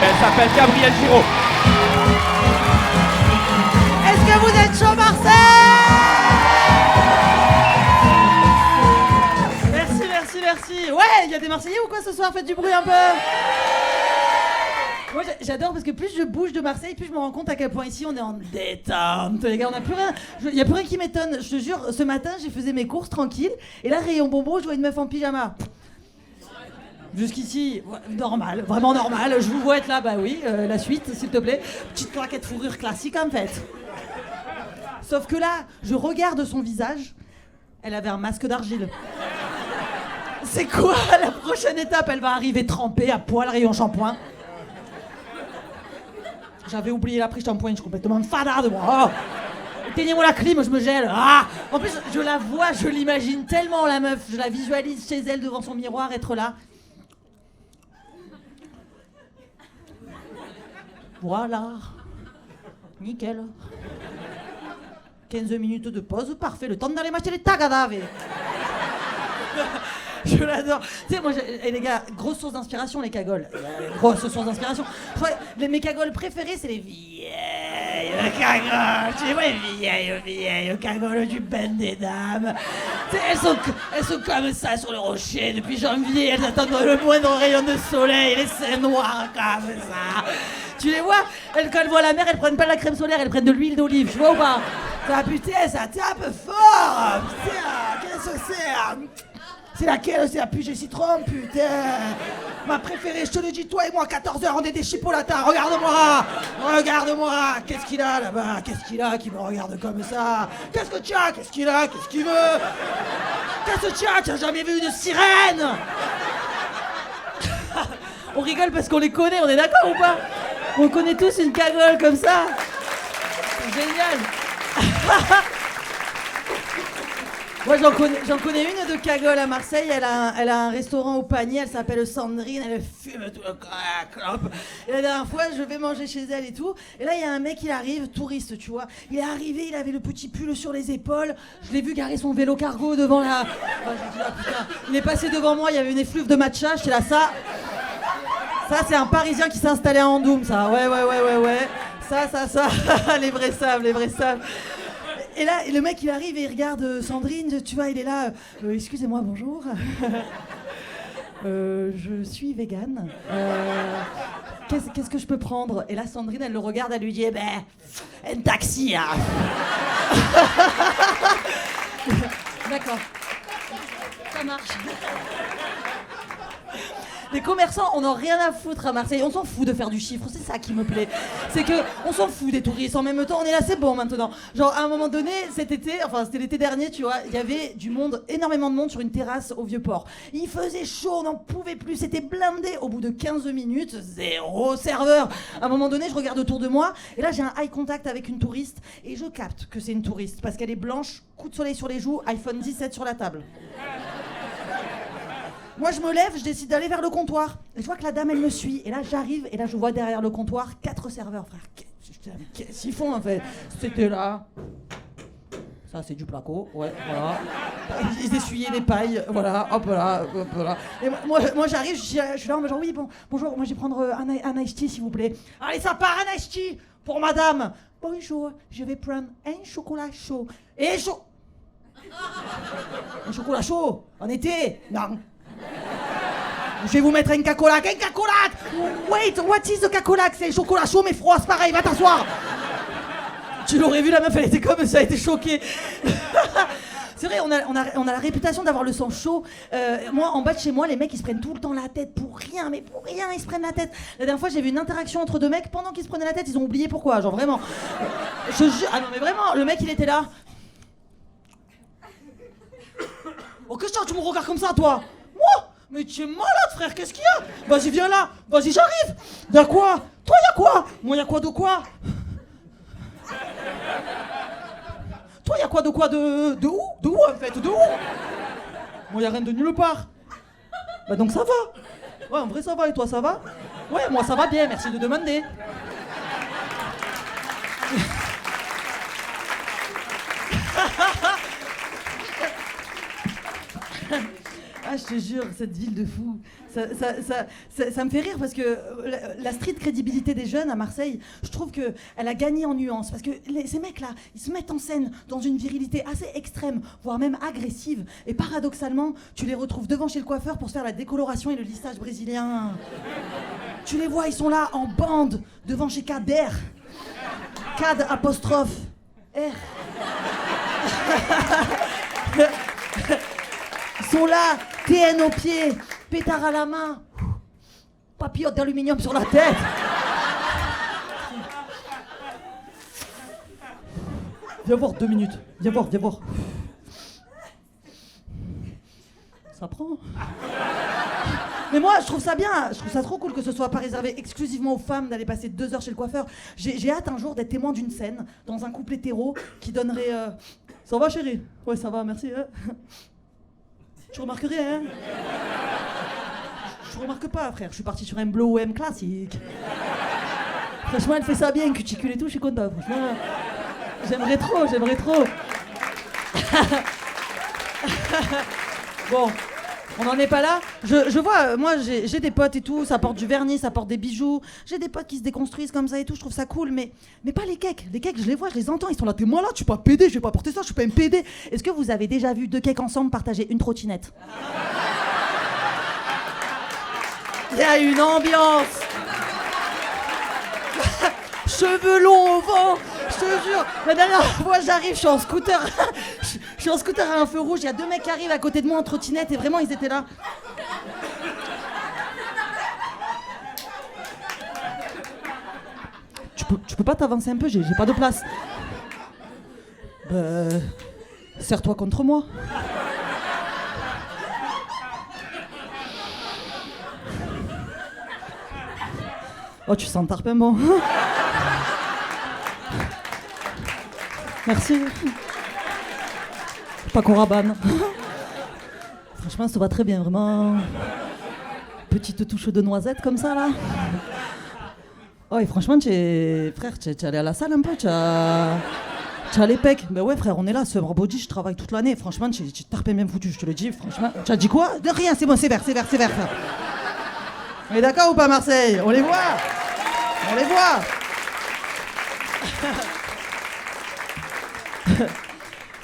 Elle s'appelle Gabrielle Giraud. Est-ce que vous êtes chaud, Marseille? Merci. Ouais, il y a des Marseillais ou quoi ce soir? Faites du bruit un peu. Moi j'adore parce que plus je bouge de Marseille, plus je me rends compte à quel point ici on est en détente. Les gars, on n'a plus rien. Il n'y a plus rien qui m'étonne. Je te jure, ce matin, j'ai faisais mes courses tranquille. Et là, rayon bonbon, je vois une meuf en pyjama. Jusqu'ici, normal, vraiment normal. Je vous vois être là, bah oui, la suite, s'il te plaît. Petite claquette fourrure classique en fait. Sauf que là, je regarde son visage. Elle avait un masque d'argile. C'est quoi la prochaine étape? Elle va arriver trempée à poil, rayon shampoing. J'avais oublié la prise shampoing, je suis complètement fada de moi. Oh. Éteignez-moi la clim, je me gèle. Ah. En plus, je la vois, je l'imagine tellement la meuf. Je la visualise chez elle devant son miroir, être là. Voilà. Nickel. 15 minutes de pause, parfait. Le temps d'aller m'acheter les tagadave. Je l'adore. Tu sais, moi, les gars, grosse source d'inspiration, les cagoles. Grosse source d'inspiration. Mes cagoles préférées, c'est les vieilles cagoles. Tu vois, les vieilles cagoles du Ben des Dames. Tu sais, elles sont comme ça sur le rocher depuis janvier. Elles attendent le moindre rayon de soleil. Les seins noirs comme ça. Tu les vois? Quand elles voient la mer, elles prennent pas de la crème solaire, elles prennent de l'huile d'olive. Tu vois ou pas? Ça, putain, ça tape fort. Putain, qu'est-ce que c'est? C'est laquelle? C'est la Puget Citron, putain. Ma préférée, je te le dis, toi et moi, 14h, on est des chipolatas. Regarde-moi. Qu'est-ce qu'il a là-bas? Qu'est-ce qu'il a qui me regarde comme ça? Qu'est-ce que tu as? Qu'est-ce qu'il a? Qu'est-ce qu'il veut? Qu'est-ce que tu as? Tu as jamais vu une sirène? On rigole parce qu'on les connaît, on est d'accord ou pas? On connaît tous une cagole comme ça. C'est génial. Moi j'en connais une de cagole à Marseille, elle a un restaurant au panier, elle s'appelle Sandrine, elle fume tout le clope. Et la dernière fois je vais manger chez elle et tout, et là il y a un mec il arrive, touriste tu vois, il est arrivé, il avait le petit pull sur les épaules, je l'ai vu garer son vélo cargo devant la... Oh, j'ai dit, ah, putain. Il est passé devant moi, il y avait une effluve de matcha, j'étais là ça c'est un Parisien qui s'est installé à Andoum ça, ouais. Ça, les vrais savent. Et là, le mec, il arrive et il regarde Sandrine, tu vois, il est là. Excusez-moi, bonjour. Je suis végane. Qu'est-ce que je peux prendre? Et là, Sandrine, elle le regarde, elle lui dit, un taxi, hein. D'accord. Ça marche. Les commerçants, on n'a rien à foutre à Marseille. On s'en fout de faire du chiffre, c'est ça qui me plaît. C'est que on s'en fout des touristes. En même temps, on est là, c'est bon maintenant. Genre, à un moment donné, cet été, enfin c'était l'été dernier, tu vois, il y avait du monde, énormément de monde sur une terrasse au Vieux-Port. Il faisait chaud, on n'en pouvait plus, c'était blindé. Au bout de 15 minutes, zéro serveur. À un moment donné, je regarde autour de moi, et là j'ai un eye contact avec une touriste, et je capte que c'est une touriste, parce qu'elle est blanche, coup de soleil sur les joues, iPhone 17 sur la table. Moi, je me lève, je décide d'aller vers le comptoir. Et je vois que la dame, elle me suit. Et là, j'arrive, et là, je vois derrière le comptoir 4 serveurs, frère. Qu'est-ce qu'ils font, en fait? C'était là. Ça, c'est du placo, ouais, voilà. Ils essuyaient les pailles, voilà, hop là. Et moi j'arrive, je suis là, genre, oui, bonjour, moi je vais prendre un iced tea, s'il vous plaît. Allez, ça part, un iced tea pour madame. Bonjour, je vais prendre un chocolat chaud. Et chaud. Un chocolat chaud, en été? Non. Je vais vous mettre un cacolac. Un cacolac! Wait, what is the cacolac? C'est un chocolat chaud mais froid, c'est pareil, va t'asseoir. Tu l'aurais vu, la meuf, elle était comme ça, elle était choquée. C'est vrai, on a la réputation d'avoir le sang chaud. Moi, en bas de chez moi, les mecs, ils se prennent tout le temps la tête pour rien, mais pour rien, ils se prennent la tête. La dernière fois, j'ai vu une interaction entre deux mecs, pendant qu'ils se prenaient la tête, ils ont oublié pourquoi, genre vraiment. Je jure, ah non mais vraiment, le mec, il était là. Oh, qu'est-ce que tu me regardes comme ça, toi? Moi? Mais tu es malade, frère, qu'est-ce qu'il y a? Vas-y, viens là, vas-y, j'arrive. Y'a quoi? Toi, y'a quoi? Moi, y'a quoi de quoi? Toi, y'a quoi de quoi? De où? De où, en fait? De où? Moi, y'a rien de nulle part. Bah donc ça va. Ouais, en vrai, ça va, et toi, ça va? Ouais, moi, ça va bien, merci de demander. Ah, je Je te jure, cette ville de fous, ça me fait rire parce que la street crédibilité des jeunes à Marseille, je trouve qu'elle a gagné en nuances. Parce que ces mecs-là, ils se mettent en scène dans une virilité assez extrême, voire même agressive. Et paradoxalement, tu les retrouves devant chez le coiffeur pour se faire la décoloration et le lissage brésilien. Tu les vois, ils sont là en bande devant chez Kader. Cad apostrophe R. Ils sont là, TN au pied, pétard à la main, papillote d'aluminium sur la tête. Viens voir 2 minutes. Viens voir. Ça prend. Mais moi, je trouve ça bien, je trouve ça trop cool que ce soit pas réservé exclusivement aux femmes d'aller passer 2 heures chez le coiffeur. J'ai hâte un jour d'être témoin d'une scène dans un couple hétéro qui donnerait... Ça va chérie? Ouais, ça va, merci. Tu remarques rien, hein? Je remarque pas, frère, je suis parti sur un Blow M classique. Franchement, elle fait ça bien, cuticule et tout, je suis content, franchement. J'aimerais trop. Bon... On n'en est pas là. Je vois, moi j'ai des potes et tout, ça porte du vernis, ça porte des bijoux. J'ai des potes qui se déconstruisent comme ça et tout, je trouve ça cool, mais pas les cakes. Les cakes, je les vois, je les entends, ils sont là. T'es moi là, tu suis pas pédé, je vais pas porter ça, je suis pas un pédé. Est-ce que vous avez déjà vu 2 cakes ensemble partager une trottinette? Il y a une ambiance. Cheveux longs au vent, je te jure. La dernière fois j'arrive, je suis en scooter. Je suis en scooter à un feu rouge, il y a 2 mecs qui arrivent à côté de moi en trottinette et vraiment ils étaient là. Tu peux pas t'avancer un peu, j'ai pas de place. Serre-toi contre moi. Oh, tu sens tarpin bon. Merci. Paco Rabanne. Franchement, ça va très bien, vraiment. Petite touche de noisette comme ça, là. Oh, et franchement, frère, tu es allé à la salle un peu, tu as les pecs. Ben ouais, frère, on est là, Summer Body, je travaille toute l'année. Franchement, tu tarpé bien foutu, je te le dis, franchement. Tu as dit quoi? De rien, c'est bon, c'est vert, frère. On est d'accord ou pas, Marseille? On les voit.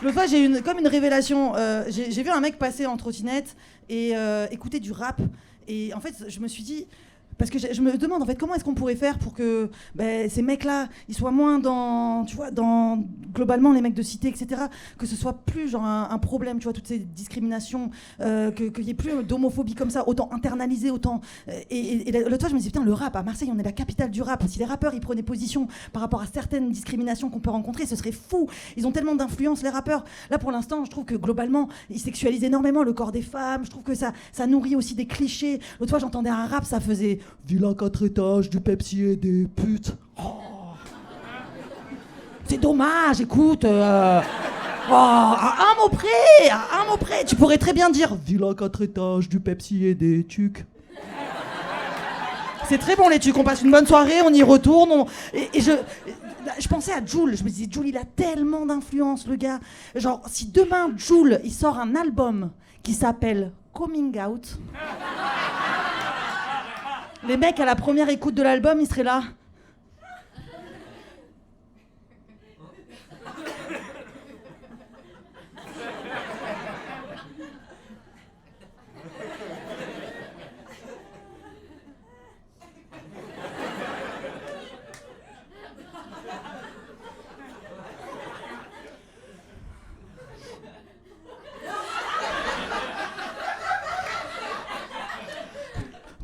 L'autre fois, j'ai eu comme une révélation. J'ai vu un mec passer en trottinette et écouter du rap. Et en fait, je me suis dit... Parce que je me demande en fait comment est-ce qu'on pourrait faire pour que ces mecs-là, ils soient moins dans, tu vois, dans globalement les mecs de cité, etc. Que ce soit plus genre un problème, tu vois, toutes ces discriminations, qu'il y ait plus d'homophobie comme ça, autant internalisée, autant. Et l'autre fois, je me suis dit putain, le rap à Marseille, on est la capitale du rap. Si les rappeurs ils prenaient position par rapport à certaines discriminations qu'on peut rencontrer, ce serait fou. Ils ont tellement d'influence les rappeurs. Là, pour l'instant, je trouve que globalement, ils sexualisent énormément le corps des femmes. Je trouve que ça nourrit aussi des clichés. L'autre fois, j'entendais un rap, ça faisait Villa 4 étages, du Pepsi et des putes. Oh. C'est dommage, écoute. À un mot près, tu pourrais très bien dire Villa 4 étages, du Pepsi et des tucs. C'est très bon les tucs, on passe une bonne soirée, on y retourne. Et je pensais à Jul, je me disais Jul il a tellement d'influence le gars. Genre si demain Jul il sort un album qui s'appelle Coming Out. Les mecs, à la première écoute de l'album, ils seraient là.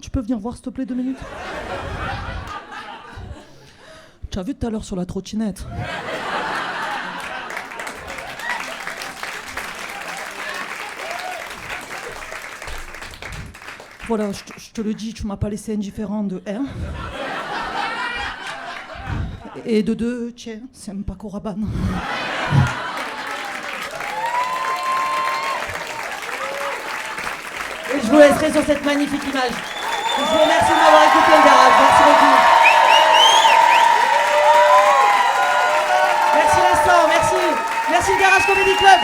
Tu peux venir voir s'il te plaît 2 minutes? Tu as vu tout à l'heure sur la trottinette? Voilà, je te le dis, tu m'as pas laissé indifférent de 1. Et de 2, tiens, c'est un Paco Rabanne. Et je vous laisserai sur cette magnifique image. Je vous remercie de m'avoir écouté le garage. Merci beaucoup. Merci l'instant, merci. Merci le Garage Comedy Club.